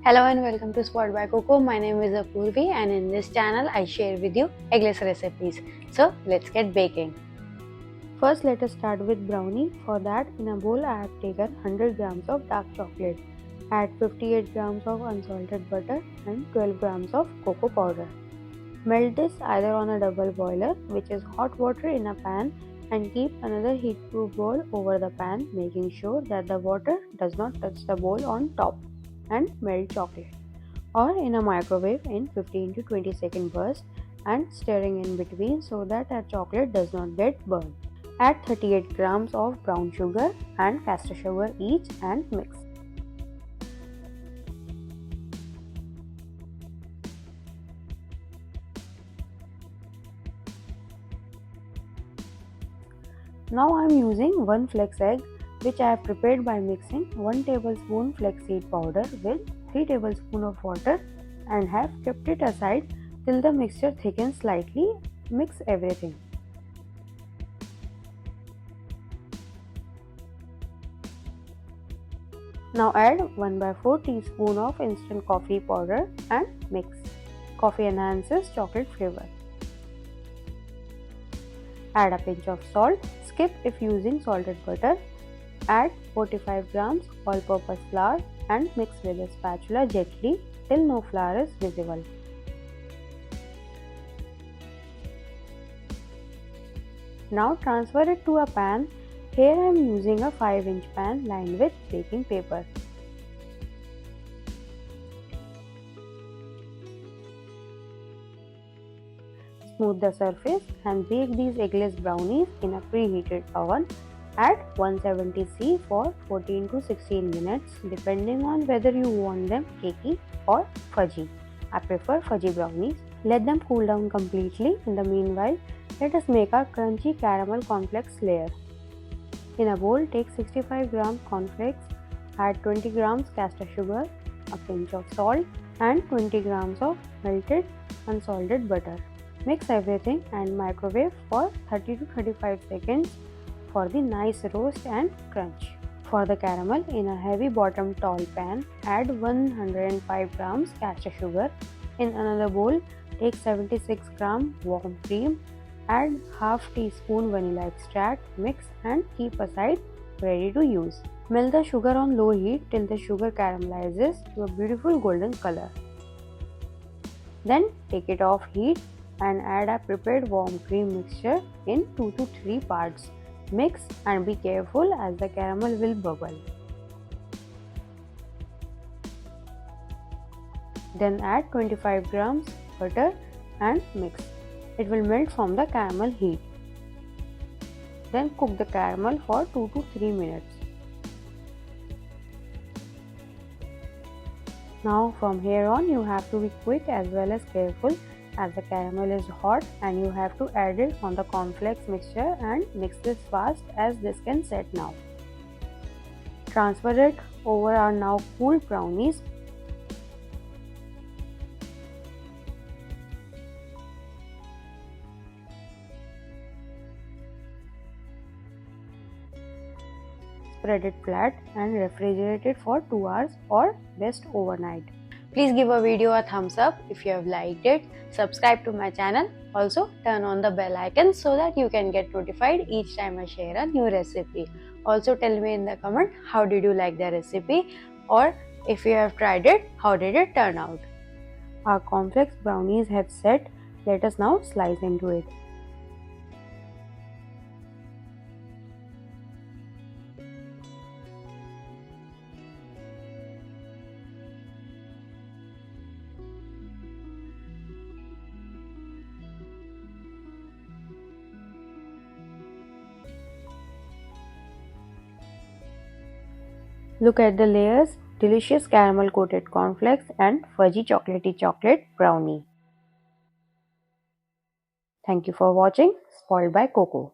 Hello and welcome to Spot by Coco. My name is Apurvi and in this channel I share with you eggless recipes. So let's get baking. First let us start with brownie. For that in a bowl I have taken 100 grams of dark chocolate. Add 58 grams of unsalted butter and 12 grams of cocoa powder. Melt this either on a double boiler, which is hot water in a pan, and keep another heat-proof bowl over the pan, making sure that the water does not touch the bowl on top, and melt chocolate. Or in a microwave in 15 to 20 second burst and stirring in between so that our chocolate does not get burned. Add 38 grams of brown sugar and caster sugar each and mix. Now I am using 1 flax egg, which I have prepared by mixing 1 tablespoon flaxseed powder with 3 tablespoons of water and have kept it aside till the mixture thickens slightly. Mix everything. Now add 1/4 teaspoon of instant coffee powder and mix. Coffee enhances chocolate flavor. Add a pinch of salt. Skip if using salted butter. Add 45 grams all-purpose flour and mix with a spatula gently till no flour is visible. Now transfer it to a pan. Here I am using a 5-inch pan lined with baking paper. Smooth the surface and bake these eggless brownies in a preheated oven at 170 C for 14 to 16 minutes depending on whether you want them cakey or fudgy. I prefer fudgy brownies. Let them cool down completely. In the meanwhile, let us make our crunchy caramel cornflakes layer. In a bowl, take 65 grams cornflakes, add 20 grams caster sugar, a pinch of salt and 20 grams of melted unsalted butter. Mix everything and microwave for 30 to 35 seconds for the nice roast and crunch. For the caramel, in a heavy bottom tall pan, add 105 grams caster sugar. In another bowl, take 76 grams warm cream, add half teaspoon vanilla extract, mix and keep aside ready to use. Melt the sugar on low heat till the sugar caramelizes to a beautiful golden color. Then take it off heat and add a prepared warm cream mixture in 2 to 3 parts. Mix and be careful as the caramel will bubble. Then add 25 grams butter and mix. It will melt from the caramel heat. Then cook the caramel for 2 to 3 minutes. Now from here on you have to be quick as well as careful as the caramel is hot and you have to add it on the cornflakes mixture and mix this fast as this can set now. Transfer it over our now cool brownies. Spread it flat and refrigerate it for 2 hours or best overnight. Please give a video a thumbs up if you have liked it. Subscribe to my channel. Also turn on the bell icon so that you can get notified each time I share a new recipe. Also tell me in the comment how did you like the recipe, or if you have tried it, how did it turn out. Our cornflakes brownies have set. Let us now slice into it. Look at the layers, delicious caramel coated cornflakes and fudgy chocolatey chocolate brownie. Thank you for watching Spoiled by Coco.